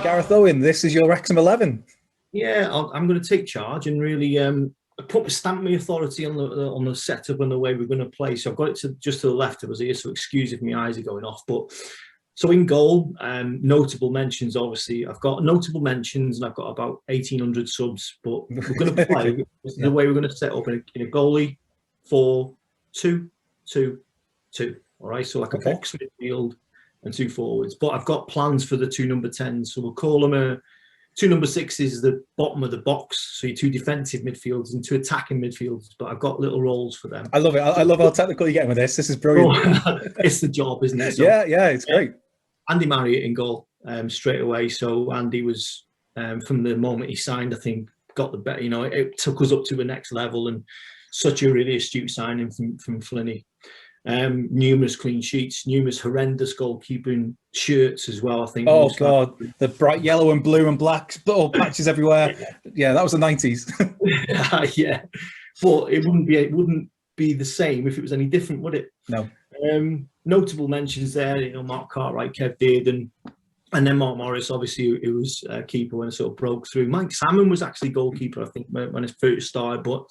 Gareth Owen, this is your Wrexham 11. Yeah, I'm going to take charge and really stamp my authority on the setup and the way we're going to play. So I've got it just to the left of us here, so excuse if my eyes are going off. But so in goal, notable mentions. Obviously, I've got notable mentions, and I've got about 1,800 subs. But we're going to play the way we're going to set up in a goalie 4-2-2-2. All right, so like a box midfield and two forwards. But I've got plans for the two number 10s, so we'll call them two number 6s, the bottom of the box. So your two defensive midfielders and two attacking midfielders. But I've got little roles for them. I love it. I love how technical you're getting with this. This is brilliant. It's the job, isn't it? So, yeah, it's great. Andy Marriott in goal straight away. So Andy was, from the moment he signed, I think, got the better. You know, it took us up to the next level, and such a really astute signing from Flinney. Numerous clean sheets, numerous horrendous goalkeeping shirts as well, I think. Oh God, the bright yellow and blue and black little patches everywhere. Yeah, that was the 90s. Yeah, but it wouldn't be the same if it was any different, would it? No. Notable mentions there, you know, Mark Cartwright, Kev Dearden, and then Mark Morris, obviously, it was keeper when it sort of broke through. Mike Salmon was actually goalkeeper, I think, when it first started, but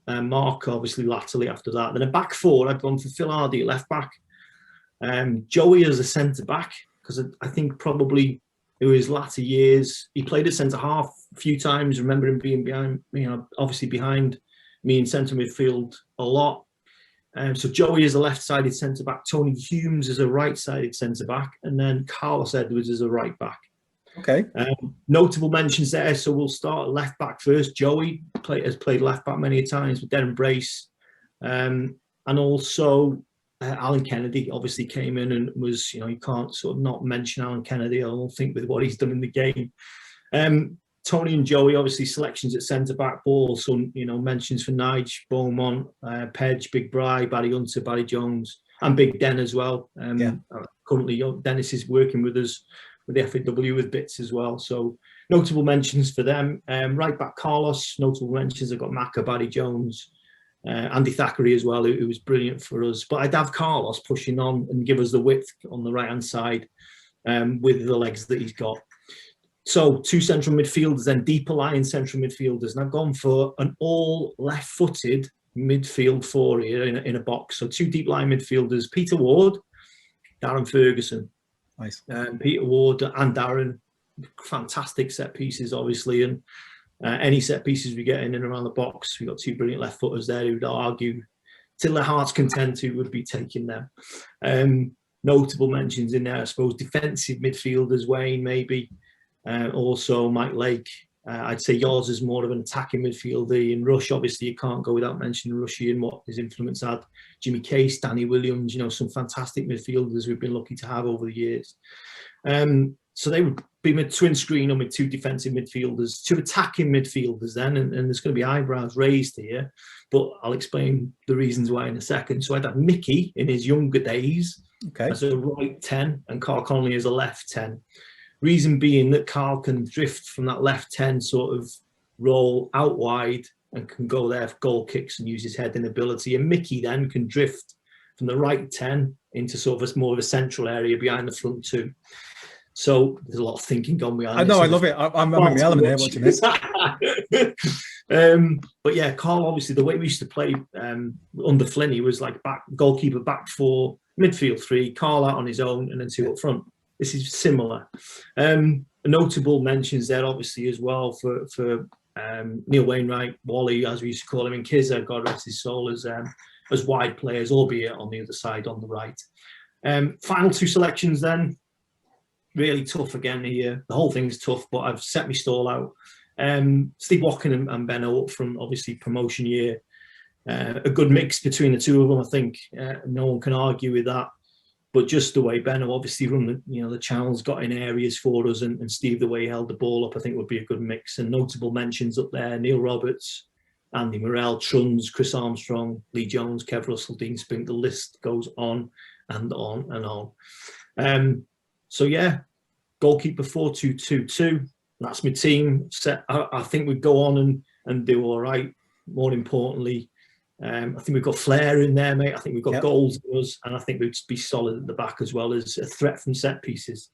Mark obviously latterly after that. Then a back four, I'd gone for Phil Hardy at left back, Joey as a centre back, because I think probably in his latter years he played at centre half a few times. Remember him being behind, you know, obviously behind me in centre midfield a lot. So Joey is a left-sided centre back, Tony Humes is a right-sided centre back, and then Carlos Edwards is a right back. Okay. Notable mentions there. So we'll start left back first. Joey has played left back many times with Darren Brace, and also Alan Kennedy obviously came in and was, you know, you can't sort of not mention Alan Kennedy, I don't think, with what he's done in the game. Tony and Joey obviously selections at centre back, but also, you know, mentions for Nige, Beaumont, Pedge, Big Bry, Barry Hunter, Barry Jones, and Big Den as well. Currently, Dennis is working with us with the FAW with bits as well. So notable mentions for them. Right back Carlos, notable mentions. I've got Maka, Barry Jones, Andy Thackeray as well, who was brilliant for us. But I'd have Carlos pushing on and give us the width on the right-hand side with the legs that he's got. So two central midfielders, then deeper lying central midfielders. And I've gone for an all left-footed midfield four here in a box. So two deep line midfielders, Peter Ward, Darren Ferguson. Nice. Peter Ward and Darren, fantastic set pieces, obviously. And any set pieces we get in and around the box, we've got two brilliant left footers there who'd argue till their heart's content who would be taking them. Notable mentions in there, I suppose, defensive midfielders, Wayne maybe. Also Mike Lake. I'd say yours is more of an attacking midfielder. In Rush, obviously, you can't go without mentioning Rushy and what his influence had. Jimmy Case, Danny Williams, you know, some fantastic midfielders we've been lucky to have over the years. So they would be my twin screen on with two defensive midfielders, two attacking midfielders then, and there's going to be eyebrows raised here, but I'll explain the reasons why in a second. So I'd have Mickey in his younger days as a right 10 and Carl Connolly as a left 10. Reason being that Carl can drift from that left 10 sort of role out wide and can go there for goal kicks and use his heading ability. And Mickey then can drift from the right 10 into sort of more of a central area behind the front two. So there's a lot of thinking gone behind I know, I love it. I'm in my element here watching this. But yeah, Carl, obviously, the way we used to play under Flinney was like goalkeeper back four, midfield three, Carl out on his own, and then two up front. This is similar. Notable mentions there, obviously, as well for Neil Wainwright, Wally, as we used to call him, and Kizza, God rest his soul, as wide players, albeit on the other side, on the right. Final two selections then. Really tough again here. The whole thing's tough, but I've set my stall out. Steve Watkin and Benno up from obviously promotion year. A good mix between the two of them, I think. No one can argue with that. But just the way Benno obviously run the channels, got in areas for us, and Steve, the way he held the ball up, I think would be a good mix. And notable mentions up there: Neil Roberts, Andy Morrell, Truns, Chris Armstrong, Lee Jones, Kev Russell, Dean Spink. The list goes on and on and on. So yeah, goalkeeper 4-2-2-2. That's my team set. I think we'd go on and do all right. More importantly, I think we've got flair in there, mate. I think we've got goals in us, and I think we'd be solid at the back as well as a threat from set pieces.